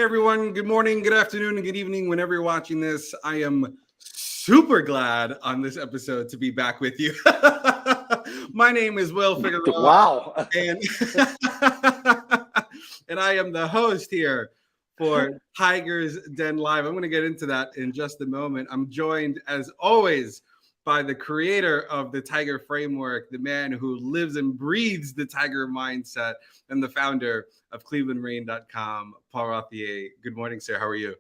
everyone. Good morning, good afternoon, and good evening whenever you're watching this. I am super glad on this episode to be back with you. My name is Will Figueroa. Wow. And, and I am the host here for Tiger's Den Live. I'm going to get into that in just a moment. I'm joined, as always, by the creator of the Tiger Framework, the man who lives and breathes the Tiger mindset, and the founder of ClevelandRain.com, Paul Routhier. Good morning, sir. How are you?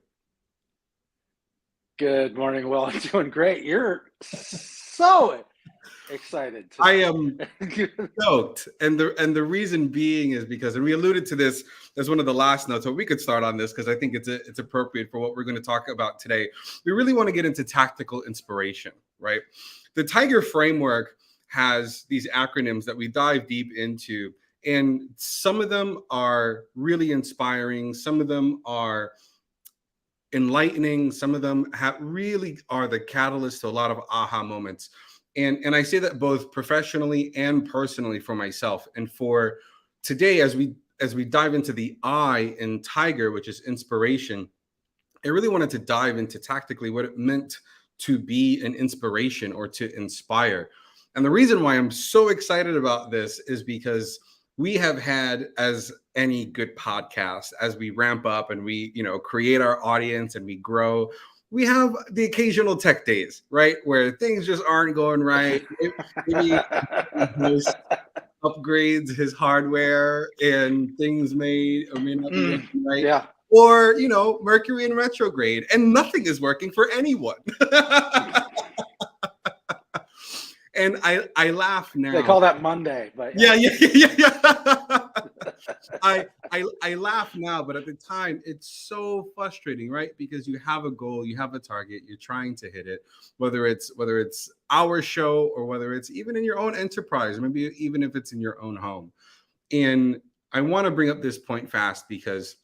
Good morning, Will. I'm doing great. You're so excited. I am stoked, and the reason being is because, and we alluded to this as one of the last notes, but we could start on this because I think it's appropriate for what we're going to talk about today. We really want to get into tactical inspiration, right? The Tiger Framework has these acronyms that we dive deep into, and some of them are really inspiring. Some of them are enlightening. Some of them really are the catalyst to a lot of aha moments. And I say that both professionally and personally for myself. And for today, as we dive into the I in Tiger, which is inspiration, I really wanted to dive into tactically what it meant to be an inspiration or to inspire. And the reason why I'm so excited about this is because we have had, as any good podcast, as we ramp up and we, create our audience and we grow, we have the occasional tech days, right? Where things just aren't going right. Maybe host upgrades his hardware and things may or may not be working right. Yeah. Or, Mercury in retrograde and nothing is working for anyone. And I laugh now. They call that Monday, but yeah. I laugh now, but at the time it's so frustrating, right? Because you have a goal, you have a target, you're trying to hit it, whether it's our show or whether it's even in your own enterprise, maybe even if it's in your own home. And I want to bring up this point fast because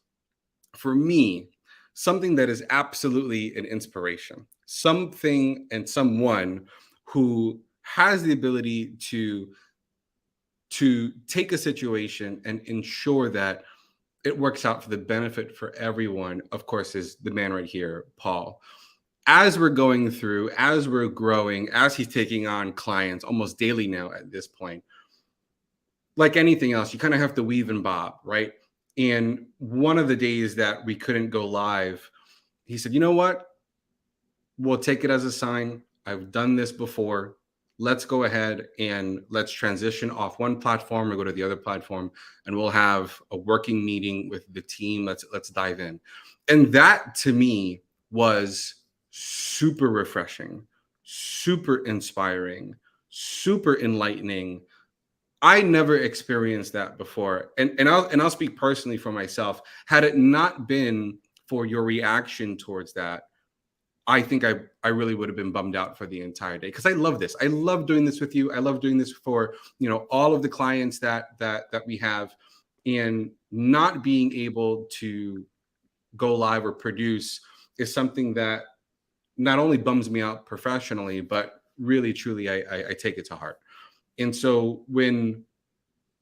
for me, something that is absolutely an inspiration, something and someone who has the ability to take a situation and ensure that it works out for the benefit for everyone, of course, is the man right here, Paul. As we're going through, as we're growing, as he's taking on clients almost daily now at this point, like anything else, you kind of have to weave and bob, right? And one of the days that we couldn't go live, he said, you know what? We'll take it as a sign. I've done this before. Let's go ahead and let's transition off one platform or go to the other platform, and we'll have a working meeting with the team. Let's dive in. And that to me was super refreshing, super inspiring, super enlightening. I never experienced that before. And I'll speak personally for myself. Had it not been for your reaction towards that, I think I really would have been bummed out for the entire day, because I love this. I love doing this with you. I love doing this for, all of the clients that we have, and not being able to go live or produce is something that not only bums me out professionally, but really, truly, I take it to heart. And so when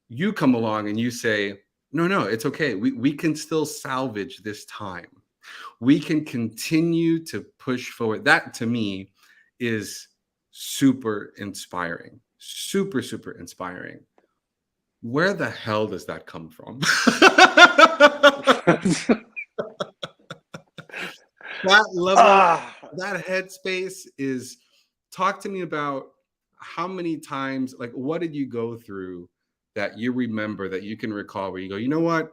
you come along and you say, no, it's okay. We can still salvage this time. We can continue to push forward. That to me is super inspiring, super, super inspiring. Where the hell does that come from? That level, that headspace is, talk to me about how many times, like, what did you go through that you remember, that you can recall, where you go, you know what,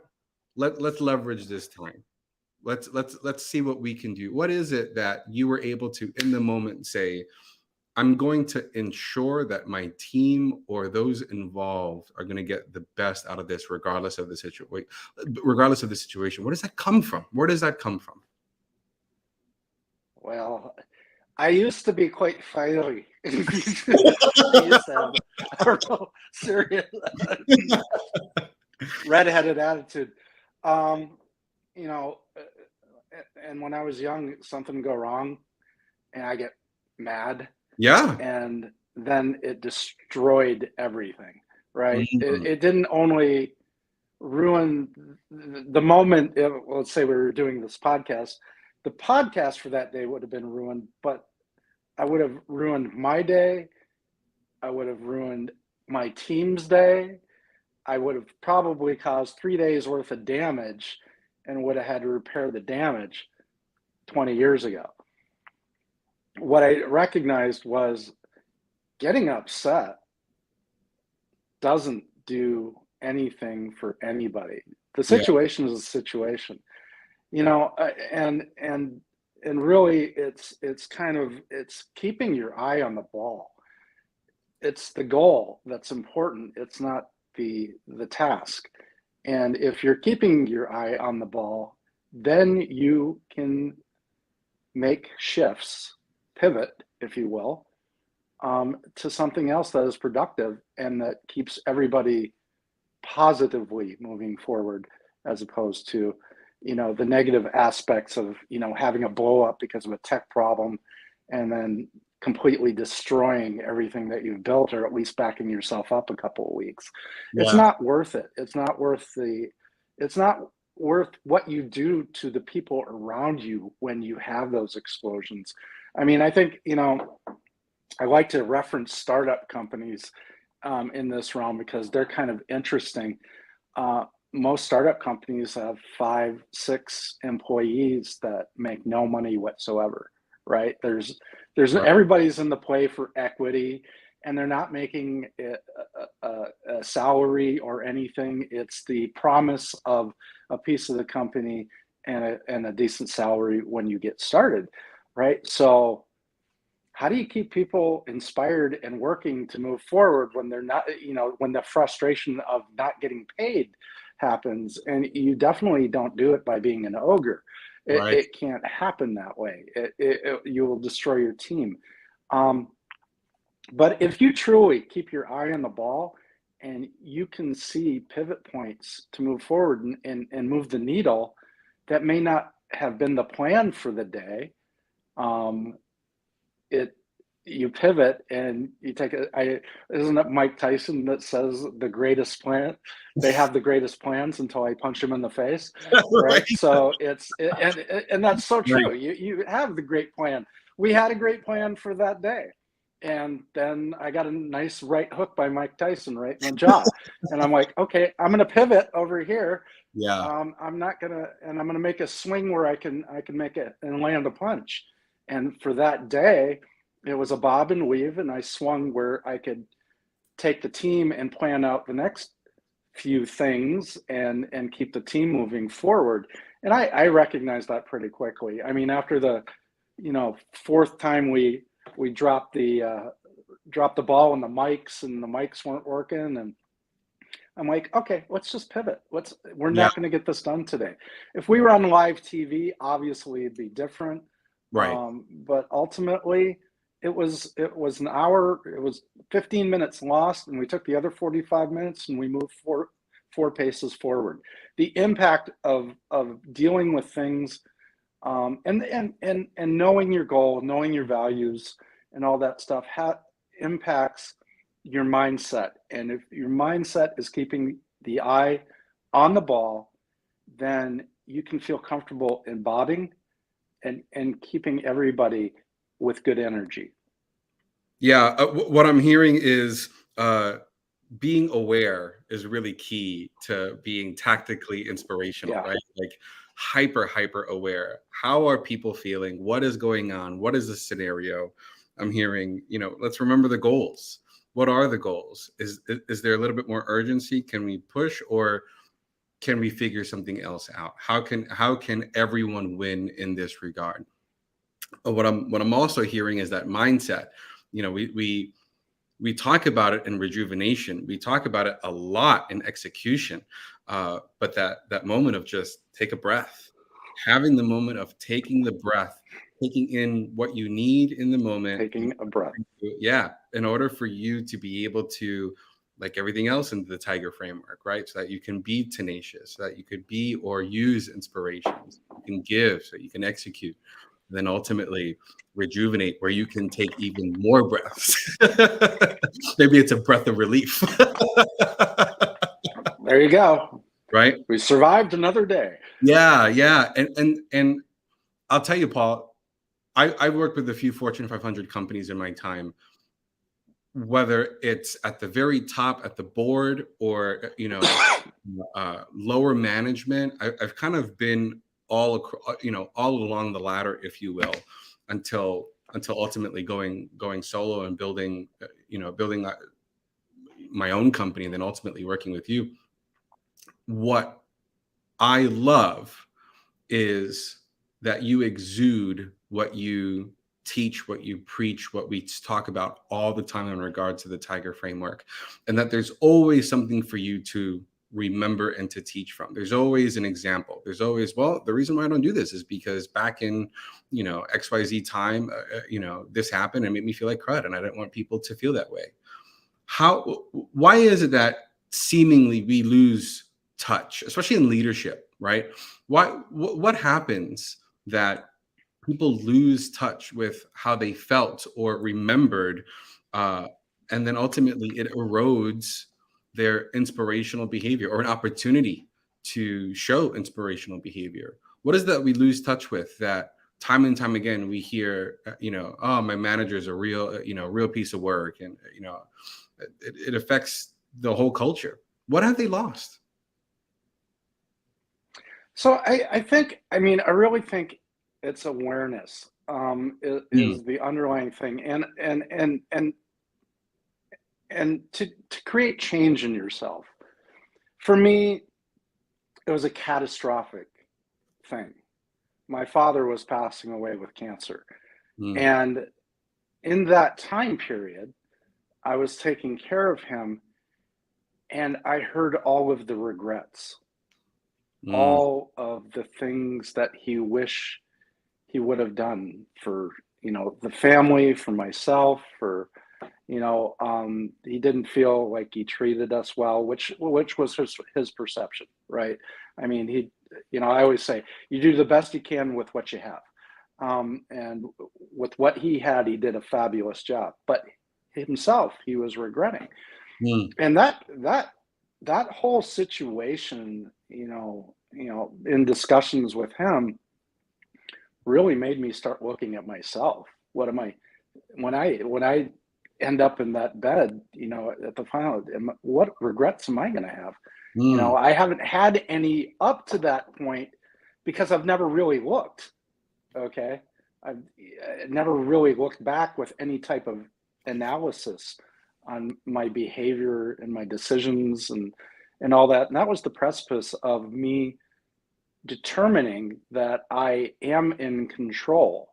let's leverage this time. Let's see what we can do. What is it that you were able to, in the moment, say, I'm going to ensure that my team or those involved are going to get the best out of this, regardless of the situation. Regardless of the situation, where does that come from? Where does that come from? Well, I used to be quite fiery. I used to have a real serious redheaded attitude. And when I was young, something would go wrong and I get mad. Yeah. And then it destroyed everything, right? Mm-hmm. It didn't only ruin the moment. Let's say we were doing this podcast. The podcast for that day would have been ruined, but I would have ruined my day. I would have ruined my team's day. I would have probably caused 3 days worth of damage and would have had to repair the damage 20 years ago. What I recognized was getting upset doesn't do anything for anybody. The situation is a situation, and really it's kind of, it's keeping your eye on the ball. It's the goal that's important. It's not the task. And if you're keeping your eye on the ball, then you can make shifts, pivot, if you will, to something else that is productive and that keeps everybody positively moving forward, as opposed to, the negative aspects of, having a blow up because of a tech problem and then completely destroying everything that you've built, or at least backing yourself up a couple of weeks. It's not worth it. It's not worth what you do to the people around you when you have those explosions. I mean, I think, I like to reference startup companies in this realm because they're kind of interesting. Most startup companies have 5, 6 employees that make no money whatsoever, right? There's Right. everybody's in the play for equity, and they're not making a salary or anything. It's the promise of a piece of the company and a decent salary when you get started, right? So how do you keep people inspired and working to move forward when they're not, when the frustration of not getting paid happens? And you definitely don't do it by being an ogre. Right. It can't happen that way. You will destroy your team. But if you truly keep your eye on the ball and you can see pivot points to move forward and move the needle that may not have been the plan for the day, you pivot and you take isn't it Mike Tyson that says the greatest plan, they have the greatest plans until I punch him in the face, right? Right. So and that's so true. Right. You have the great plan. We had a great plan for that day, and then I got a nice right hook by Mike Tyson right in the jaw, and I'm like, okay, I'm gonna pivot over here. Yeah. I'm gonna make a swing where I can make it and land a punch. And for that day, it was a bob and weave, and I swung where I could take the team and plan out the next few things and keep the team moving forward. And I recognized that pretty quickly. I mean, after the fourth time we dropped the ball and the mics weren't working, and I'm like, okay, let's just pivot. We're Yeah. not going to get this done today. If we were on live TV, obviously it'd be different. Right. But ultimately, it was an hour. It was 15 minutes lost, and we took the other 45 minutes and we moved four paces forward. The impact of dealing with things, and knowing your goal, knowing your values, and all that stuff impacts your mindset. And if your mindset is keeping the eye on the ball, then you can feel comfortable in bobbing and keeping everybody with good energy. Yeah. What I'm hearing is being aware is really key to being tactically inspirational, Yeah. right? Like hyper aware. How are people feeling? What is going on? What is the scenario? I'm hearing, let's remember the goals. What are the goals? Is there a little bit more urgency? Can we push, or can we figure something else out? How can everyone win in this regard? What I'm also hearing is that mindset. We talk about it in rejuvenation. We talk about it a lot in execution. But that moment of just take a breath, having the moment of taking the breath, taking in what you need in the moment, Taking a breath. yeah, in order for you to be able to, like everything else in the Tiger framework, right? So that you can be tenacious, so that you could be or use inspirations, you can give, so you can execute, then ultimately rejuvenate, where you can take even more breaths. Maybe it's a breath of relief. There you go. right? We survived another day. Yeah, yeah. And I'll tell you, Paul, I worked with a few Fortune 500 companies in my time, whether it's at the very top at the board or lower management. I've kind of been all along the ladder, if you will, until ultimately going solo and building my own company, and then ultimately working with you. What I love is that you exude what you teach, what you preach, what we talk about all the time in regard to the Tiger framework, and that there's always something for you to remember and to teach from. There's always an example. There's always, well, the reason why I don't do this is because back in, XYZ time, this happened and made me feel like crud, and I didn't want people to feel that way. Why is it that seemingly we lose touch, especially in leadership, right? What happens that people lose touch with how they felt or remembered, and then ultimately it erodes their inspirational behavior or an opportunity to show inspirational behavior? What is that we lose touch with, that time and time again we hear, oh, my manager is a real piece of work, and it affects the whole culture. What have they lost? So I really think it's awareness, is Mm, the underlying thing, and to create change in yourself. For me, it was a catastrophic thing. My father was passing away with cancer, mm, and in that time period, I was taking care of him, and I heard all of the regrets, mm, all of the things that he wished he would have done for, the family, for myself, for, he didn't feel like he treated us well, which was his perception, right? I mean, I always say you do the best you can with what you have. And with what he had, he did a fabulous job, but himself, he was regretting. mm. And that whole situation, in discussions with him, really made me start looking at myself. What am I when I end up in that bed, at the final, what regrets am I going to have? Mm, I haven't had any up to that point because I've never really looked. Okay, I've never really looked back with any type of analysis on my behavior and my decisions and all that. And that was the precipice of me determining that I am in control.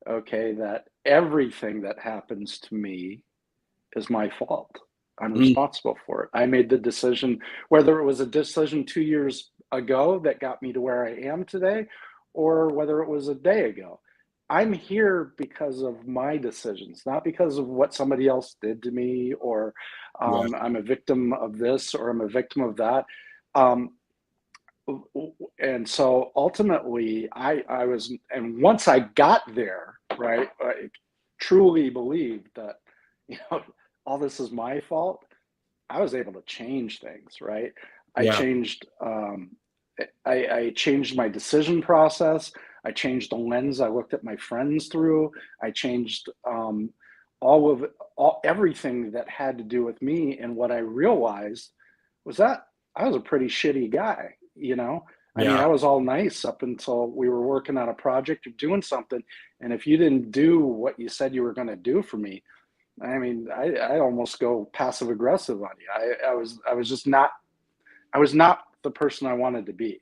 Okay, that everything that happens to me is my fault. I'm mm, responsible for it. I made the decision, whether it was a decision 2 years ago that got me to where I am today, or whether it was a day ago. I'm here because of my decisions, not because of what somebody else did to me, or yeah. I'm a victim of this or I'm a victim of that. Um, and so ultimately I was, and once I got there, right, I truly believed that, you know all this is my fault. I was able to change things, right? I Yeah. changed, I changed my decision process. I changed the lens I looked at my friends through. I changed, all of everything that had to do with me. And what I realized was that I was a pretty shitty guy, I mean, Yeah. I was all nice up until we were working on a project or doing something. And if you didn't do what you said you were going to do for me, I mean, I almost go passive aggressive on you. I was just not, I was not the person I wanted to be.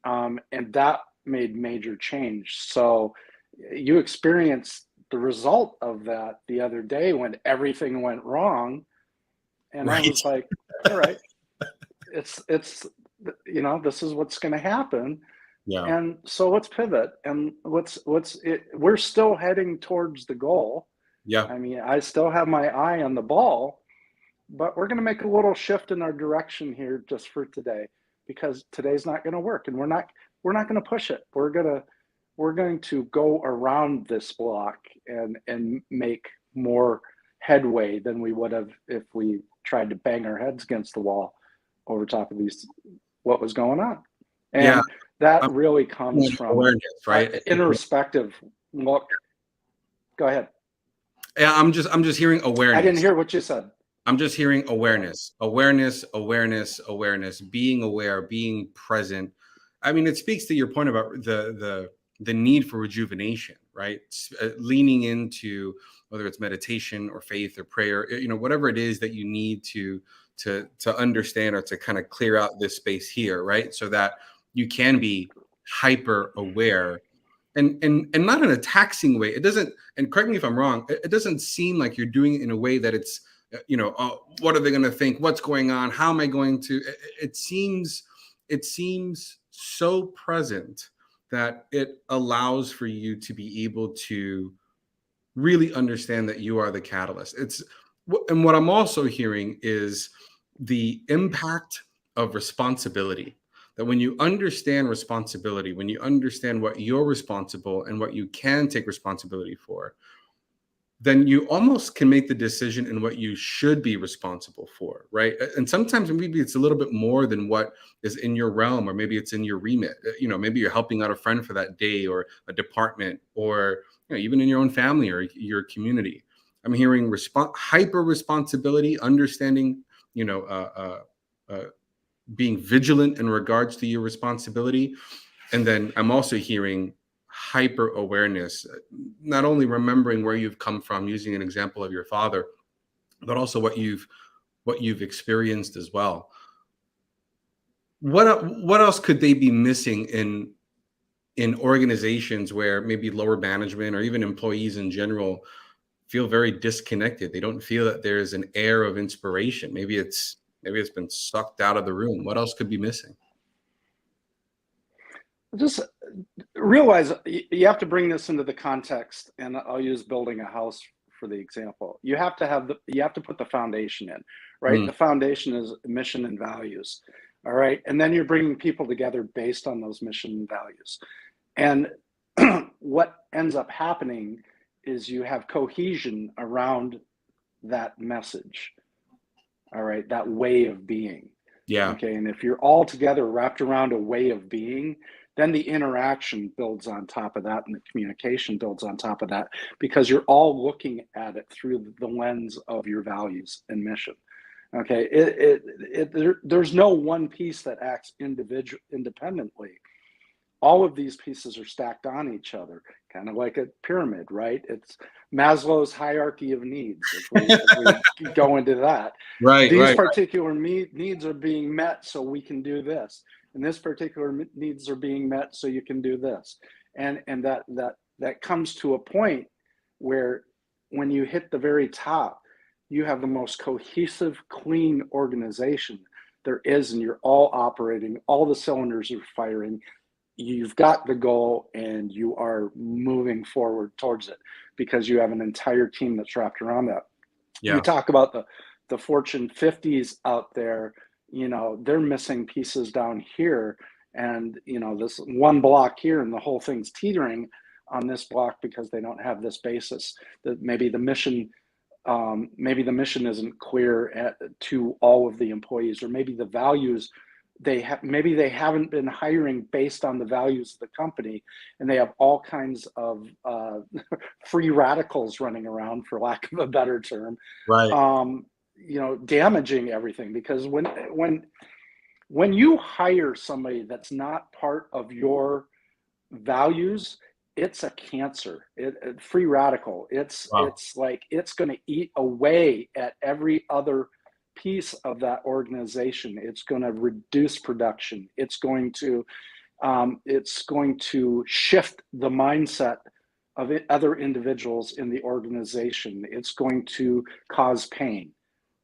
And that made major change. So you experienced the result of that the other day when everything went wrong. And I Right. was like, all right, it's, this is what's going to happen. Yeah. And so let's pivot and we're still heading towards the goal. Yeah. I mean, I still have my eye on the ball, but we're going to make a little shift in our direction here just for today, because today's not going to work, and we're not going to push it. We're going to go around this block and make more headway than we would have if we tried to bang our heads against the wall over top of these what was going on. Yeah. And that I'm really comes from awareness, right? introspective look. Go ahead. Yeah, I'm just hearing I didn't awareness. hear what you said. I'm just hearing awareness, awareness, awareness, awareness, being aware, being present. I mean, it speaks to your point about the need for rejuvenation, right? Leaning into whether it's meditation or faith or prayer, whatever it is that you need to understand or to kind of clear out this space here, right? So that you can be hyper aware and not in a taxing way. It doesn't, and correct me if I'm wrong, it doesn't seem like you're doing it in a way that it's what are they going to think, what's going on, how am I going to it seems so present that it allows for you to be able to really understand that you are the catalyst. And what I'm also hearing is the impact of responsibility. That when you understand responsibility, when you understand what you're responsible and what you can take responsibility for, then you almost can make the decision in what you should be responsible for, right? And sometimes maybe it's a little bit more than what is in your realm, or maybe it's in your remit. Maybe you're helping out a friend for that day, or a department, or even in your own family or your community. I'm hearing hyper responsibility, understanding, uh, being vigilant in regards to your responsibility. And then I'm also hearing hyper awareness, not only remembering where you've come from, using an example of your father, but also what you've experienced as well. What else could they be missing in organizations where maybe lower management or even employees in general feel very disconnected? They don't feel that there's an air of inspiration. Maybe it's been sucked out of the room. What else could be missing? Just realize you have to bring this into the context, and I'll use building a house for the example. You have to put the foundation in, right? Mm, The foundation is mission and values. All right. And then you're bringing people together based on those mission and values. And what ends up happening is you have cohesion around that message. All right. That way of being. yeah, Okay. And if you're all together wrapped around a way of being, then the interaction builds on top of that and the communication builds on top of that, because you're all looking at it through the lens of your values and mission. Okay. There's no one piece that acts independently. All of these pieces are stacked on each other, kind of like a pyramid, right? It's Maslow's hierarchy of needs. If we go into that, right, these right, particular needs are being met so we can do this, and this particular needs are being met so you can do this, and that comes to a point where when you hit the very top, you have the most cohesive, clean organization there is, and you're all operating, all the cylinders are firing, you've got the goal, and you are moving forward towards it because you have an entire team that's wrapped around that. You yeah, talk about the Fortune 50s out there, they're missing pieces down here, and this one block here, and the whole thing's teetering on this block because they don't have this basis. That maybe the mission isn't clear to all of the employees, or maybe the values maybe they haven't been hiring based on the values of the company, and they have all kinds of free radicals running around, for lack of a better term, right. damaging everything. Because when you hire somebody that's not part of your values, it's a cancer. Free radical. Wow. It's like it's going to eat away at every other piece of that organization. It's going to reduce production. It's going to shift the mindset of other individuals in the organization. It's going to cause pain.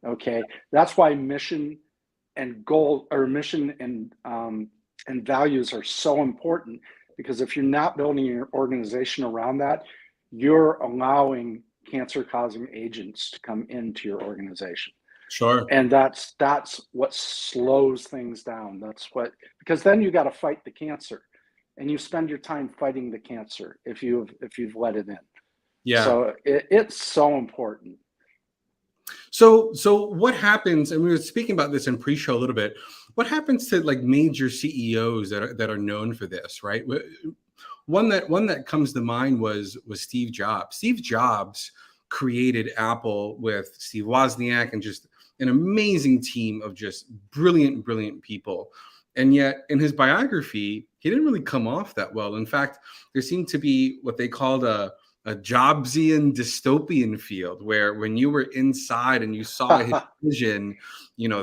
Okay, that's why mission and goal, or mission and values, are so important, because if you're not building your organization around that, you're allowing cancer causing agents to come into your organization. Sure. And that's what slows things down. Because then you got to fight the cancer, and you spend your time fighting the cancer if you've let it in. Yeah. So it's so important. So what happens? And we were speaking about this in pre-show a little bit. What happens to like major CEOs that are known for this, right? One that comes to mind was Steve Jobs. Steve Jobs created Apple with Steve Wozniak and just an amazing team of just brilliant people. And yet, in his biography, he didn't really come off that well. In fact, there seemed to be what they called a Jobsian dystopian field where when you were inside and you saw his vision,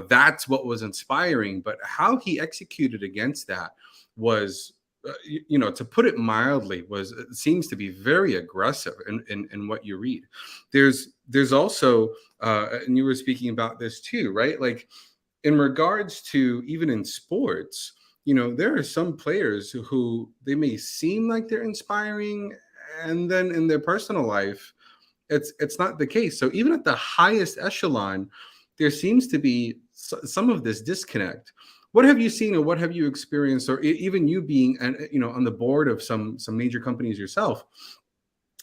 that's what was inspiring. But how he executed against that was, to put it mildly, it seems to be very aggressive in what you read. There's also, and you were speaking about this too, right? Like in regards to even in sports, there are some players who they may seem like they're inspiring, and then in their personal life, it's not the case. So even at the highest echelon, there seems to be some of this disconnect. What have you seen, or what have you experienced, or even you being, on the board of some major companies yourself?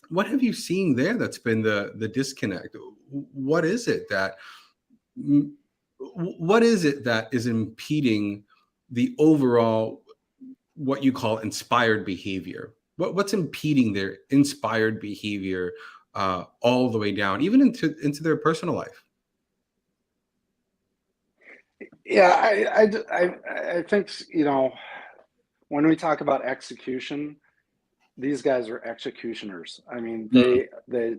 What have you seen there that's been the disconnect? What is it that is impeding the overall, what you call inspired behavior? What's impeding their inspired behavior all the way down, even into their personal life? Yeah, I think, when we talk about execution, these guys are executioners. I mean, they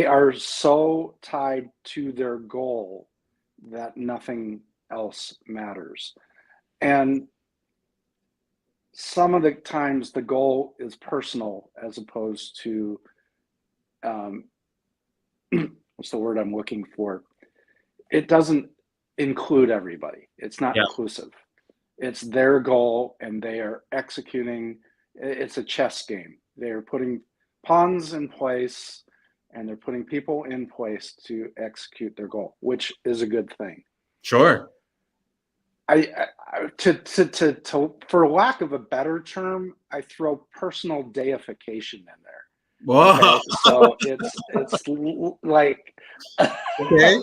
are so tied to their goal that nothing else matters. And some of the times the goal is personal as opposed to, what's the word I'm looking for? It doesn't include everybody. It's not inclusive. It's their goal and they are executing. It's a chess game. They're putting pawns in place and they're putting people in place to execute their goal, which is a good thing. Sure. For lack of a better term, I throw personal deification in there. Whoa. Okay, so it's like okay.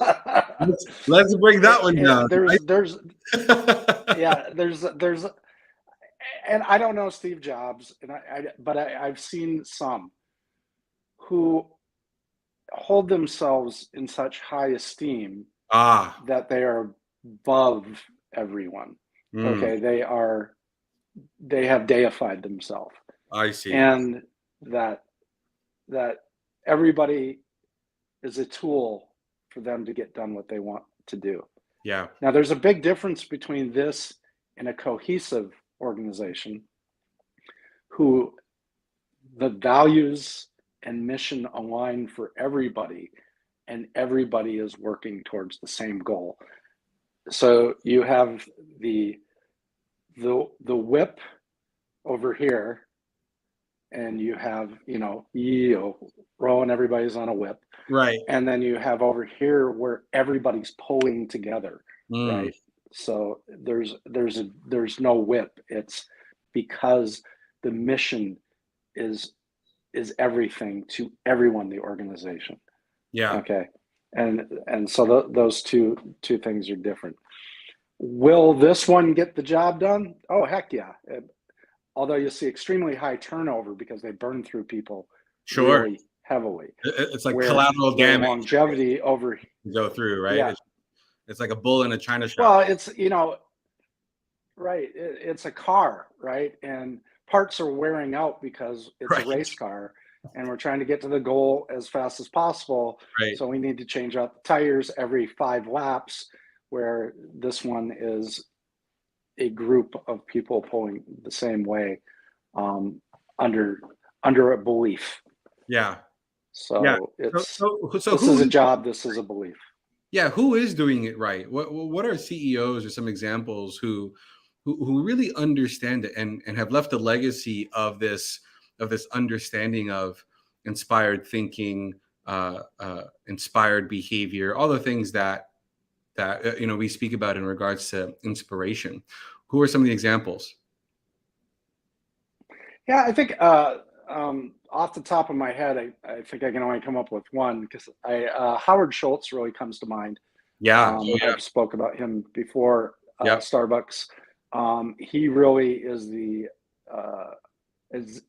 Let's bring that one down. There's and I don't know Steve Jobs, but I've seen some who hold themselves in such high esteem that they are above everyone. Okay, they have deified themselves. I see. And that everybody is a tool for them to get done what they want to do. Yeah. Now, there's a big difference between this and a cohesive organization who the values and mission align for everybody and everybody is working towards the same goal. So you have the whip over here, and you have, rowing, everybody's on a whip. Right. And then you have over here where everybody's pulling together, right? So there's no whip. It's because the mission is everything to everyone in the organization. Yeah. Okay. And so those two things are different. Will this one get the job done? Oh, heck yeah. Although you see extremely high turnover because they burn through people really heavily. It's like collateral damage. Longevity over go through, right? Yeah. It's like a bull in a china shop. Well, it's, right. It's a car, right? And parts are wearing out because it's a race car and we're trying to get to the goal as fast as possible. Right. So we need to change out the tires every 5 laps, where this one is a group of people pulling the same way, under a belief. Yeah. So yeah. it's so this is a job. This is a belief. Yeah. Who is doing it right? What are CEOs or some examples who really understand it and have left a legacy of this understanding of inspired thinking, inspired behavior, all the things that we speak about in regards to inspiration? Who are some of the examples? Yeah, I think Off the top of my head, I think I can only come up with one because Howard Schultz really comes to mind. Yeah. Oh, yeah. I've spoke about him before. Yep. Starbucks. He really is the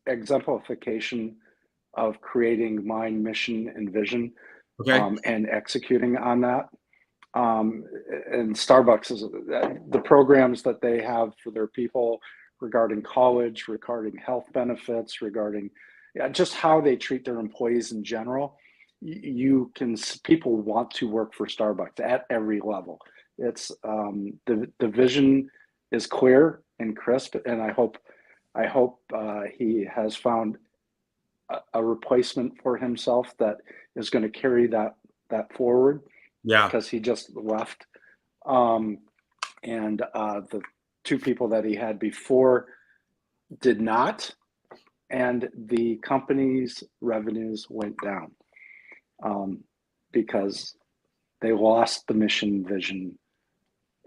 exemplification of creating mind, mission, and vision, Okay. and executing on that. And Starbucks is the programs that they have for their people regarding college, regarding health benefits, regarding just how they treat their employees in general. You can people want to work for Starbucks at every level. It's the vision is clear and crisp, and I hope he has found a replacement for himself that is going to carry that forward, Yeah. because he just left. Um, and the two people that he had before did not, and the company's revenues went down, because they lost the mission, vision,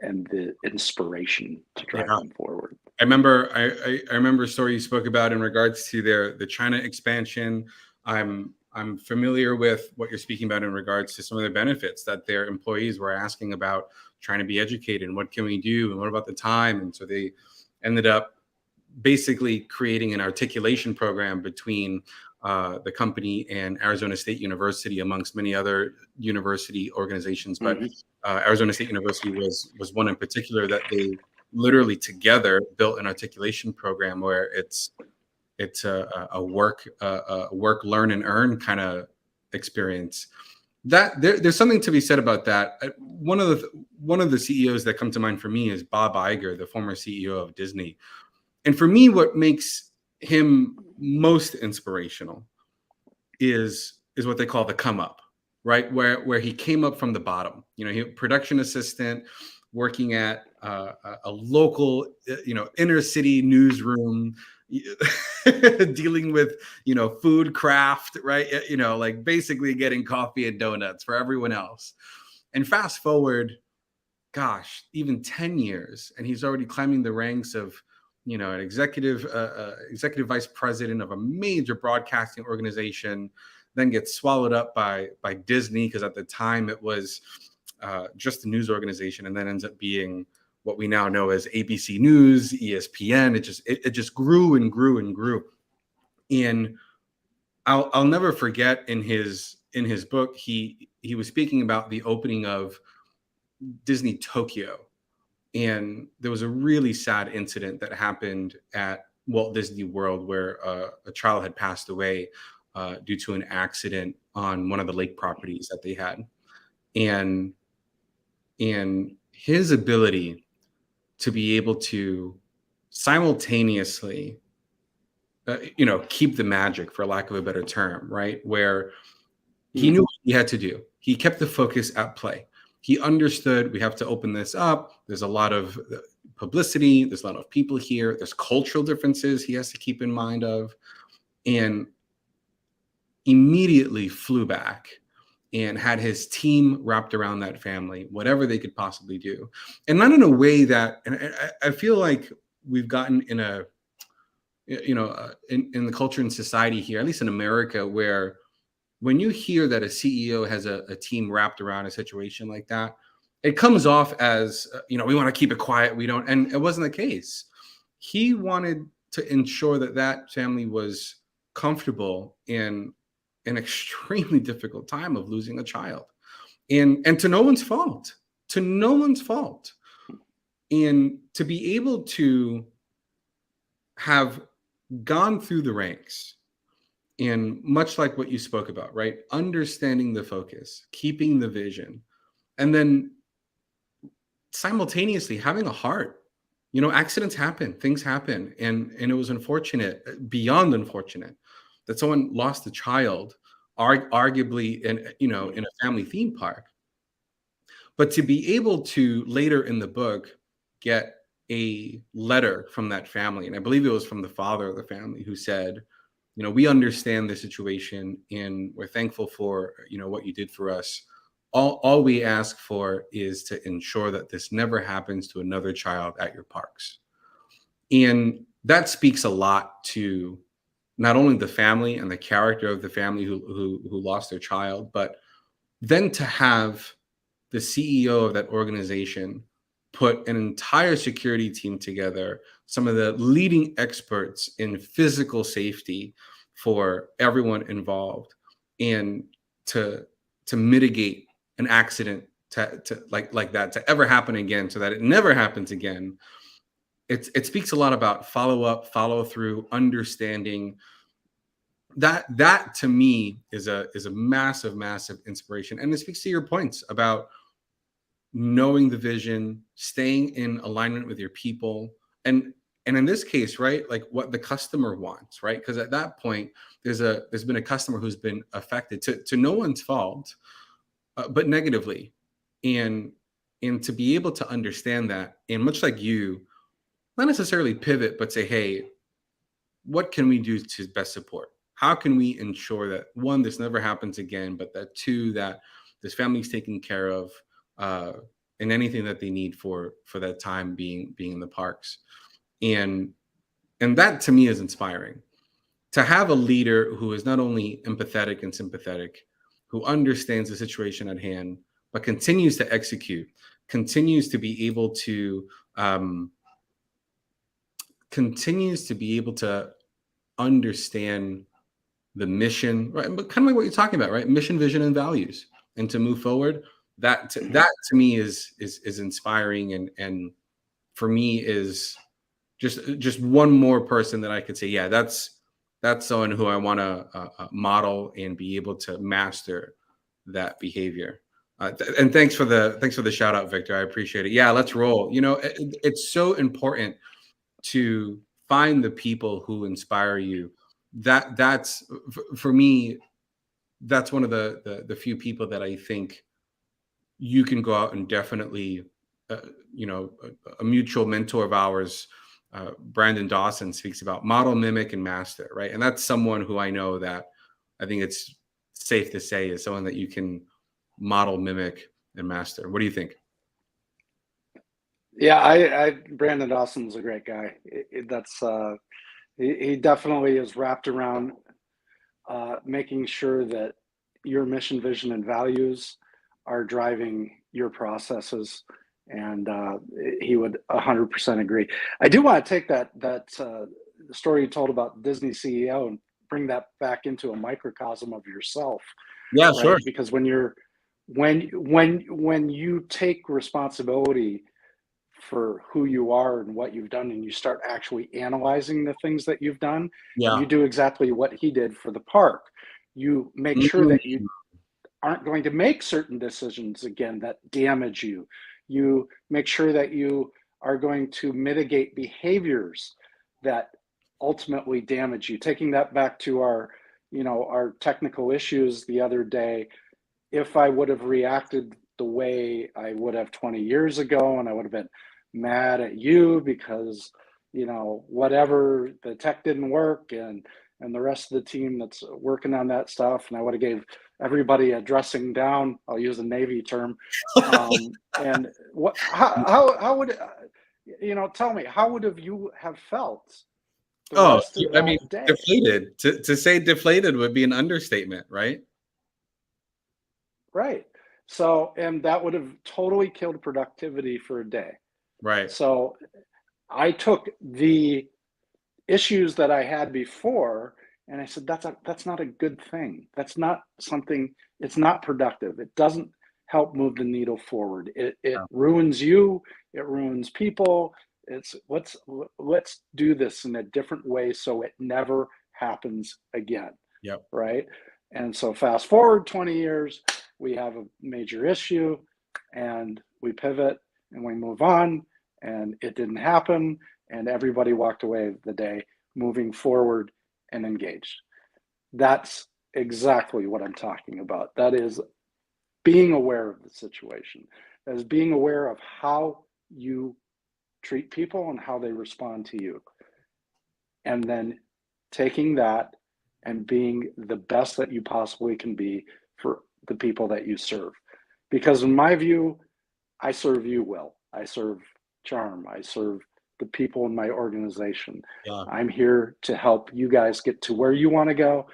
and the inspiration to drive Yeah. them forward. I remember a story you spoke about in regards to the China expansion. I'm familiar with what you're speaking about in regards to some of the benefits that their employees were asking about, trying to be educated and what can we do and what about the time. And so they ended up basically creating an articulation program between the company and Arizona State University, amongst many other university organizations. But Arizona State University was one in particular that they literally together built an articulation program where it's a work learn and earn kind of experience. That there's something to be said about that. One of the CEOs that come to mind for me is Bob Iger, the former CEO of Disney. And for me, what makes him most inspirational is what they call the come up, right? Where he came up from the bottom. You know, he production assistant working at a local, inner city newsroom, dealing with, food craft, right? Like basically getting coffee and donuts for everyone else. And fast forward, gosh, even 10 years, and he's already climbing the ranks of, an executive vice president of a major broadcasting organization, then gets swallowed up by Disney, because at the time it was just a news organization, and then ends up being what we now know as ABC News, ESPN. It just grew and grew and grew. And I'll never forget in his book, he was speaking about the opening of Disney Tokyo. And there was a really sad incident that happened at Walt Disney World where a child had passed away due to an accident on one of the lake properties that they had. And his ability to be able to simultaneously, keep the magic, for lack of a better term, right? Where he knew what he had to do. He kept the focus at play. He understood we have to open this up. There's a lot of publicity. There's a lot of people here. There's cultural differences he has to keep in mind of. And immediately flew back and had his team wrapped around that family, whatever they could possibly do. And not in a way that, and I feel like we've gotten in a, in the culture and society here, at least in America, where when you hear that a CEO has a team wrapped around a situation like that, it comes off as, we want to keep it quiet. We don't, and it wasn't the case. He wanted to ensure that family was comfortable in an extremely difficult time of losing a child, and to no one's fault, and to be able to have gone through the ranks. And much like what you spoke about, right? Understanding the focus, keeping the vision, and then simultaneously having a heart. Accidents happen, things happen. And it was unfortunate, beyond unfortunate, that someone lost a child, arguably in a family theme park. But to be able to later in the book get a letter from that family, and I believe it was from the father of the family, who said, we understand the situation and we're thankful for, what you did for us. All we ask for is to ensure that this never happens to another child at your parks. And that speaks a lot to not only the family and the character of the family who lost their child, but then to have the CEO of that organization put an entire security team together, some of the leading experts in physical safety for everyone involved, and to mitigate an accident to like that to ever happen again, so that it never happens again. It speaks a lot about follow up, follow through, understanding. That to me is a massive inspiration, and it speaks to your points about knowing the vision, staying in alignment with your people, and in this case, right, like what the customer wants, right? Because at that point, there's been a customer who's been affected to no one's fault, but negatively, and to be able to understand that, and much like you, not necessarily pivot, but say, hey, what can we do to best support? How can we ensure that, one, this never happens again, but that, two, that this family is taken care of, uh, and anything that they need for that time being in the parks, and that to me is inspiring. To have a leader who is not only empathetic and sympathetic, who understands the situation at hand, but continues to execute, continues to be able to understand the mission, right? But kind of like what you're talking about, right? Mission, vision, and values, and to move forward. That to me is inspiring, and for me is just one more person that I could say, yeah, that's someone who I want to model and be able to master that behavior. And thanks for the shout out, Victor. I appreciate it. Yeah, let's roll. It's so important to find the people who inspire you. That's for me. That's one of the few people that I think you can go out and definitely, uh, a mutual mentor of ours, Brandon Dawson, speaks about model, mimic, and master, right? And that's someone who I know that I think it's safe to say is someone that you can model, mimic, and master. What do you think? Yeah, I Brandon Dawson's a great guy. That's he definitely is wrapped around making sure that your mission, vision, and values are driving your processes. And he would 100% agree. I do want to take that story you told about Disney CEO and bring that back into a microcosm of yourself, Yeah, right? sure. Because when you take responsibility for who you are and what you've done, and you start actually analyzing the things that you've done, Yeah. you do exactly what he did for the park. You make sure Mhm. that you aren't going to make certain decisions again that damage you. You make sure that you are going to mitigate behaviors that ultimately damage you. Taking that back to our technical issues the other day, if I would have reacted the way I would have 20 years ago, and I would have been mad at you because, whatever, the tech didn't work, and the rest of the team that's working on that stuff, and I would have gave everybody a dressing down. I'll use a Navy term. And how would, tell me, how would have you have felt the Oh, rest of I mean, that day? deflated. To say deflated would be an understatement, right? Right. So, and that would have totally killed productivity for a day. Right. So I took the issues that I had before and I said, that's not a good thing. That's not something, it's not productive. It doesn't help move the needle forward. It Yeah. ruins you, it ruins people. It's let's do this in a different way so it never happens again. Yep. Right. And so fast forward 20 years, we have a major issue and we pivot and we move on, and it didn't happen, and everybody walked away the day moving forward and engaged. That's exactly what I'm talking about. That is being aware of the situation. That is being aware of how you treat people and how they respond to you. And then taking that and being the best that you possibly can be for the people that you serve. Because in my view, I serve you well. I serve Charm. I serve the people in my organization. Yeah. I'm here to help you guys get to where you want to go.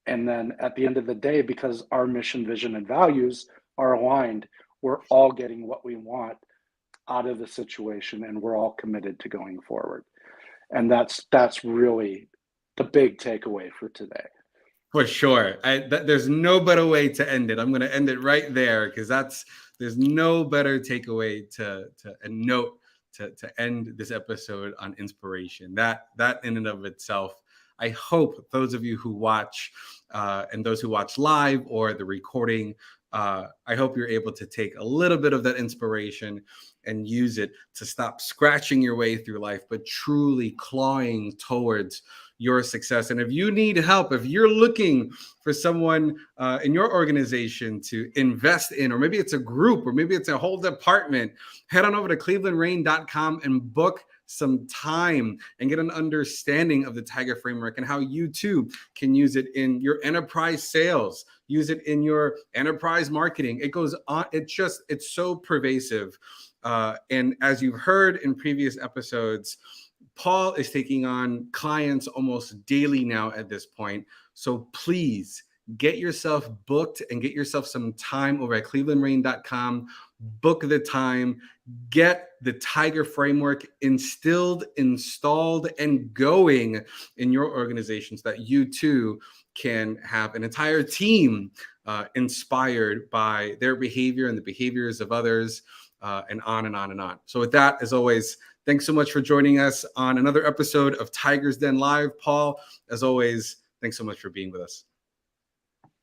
And then at the end of the day, because our mission, vision, and values are aligned, we're all getting what we want out of the situation, and we're all committed to going forward. And that's really the big takeaway for today. For sure. There's no better way to end it. I'm going to end it right there, because there's no better takeaway to a note to end this episode on inspiration. That in and of itself, I hope those of you who watch and those who watch live or the recording, I hope you're able to take a little bit of that inspiration and use it to stop scratching your way through life, but truly clawing towards your success. And if you need help, if you're looking for someone in your organization to invest in, or maybe it's a group, or maybe it's a whole department, head on over to clevelandrain.com and book some time and get an understanding of the Tiger framework and how you too can use it in your enterprise sales, use it in your enterprise marketing. It goes on. It's so pervasive. And as you've heard in previous episodes, Paul is taking on clients almost daily now at this point. So please get yourself booked and get yourself some time over at clevelandrain.com. Book the time, get the Tiger framework instilled, installed, and going in your organization so that you too can have an entire team inspired by their behavior and the behaviors of others, and on and on and on. So with that, as always, thanks so much for joining us on another episode of Tiger's Den Live. Paul, as always, thanks so much for being with us.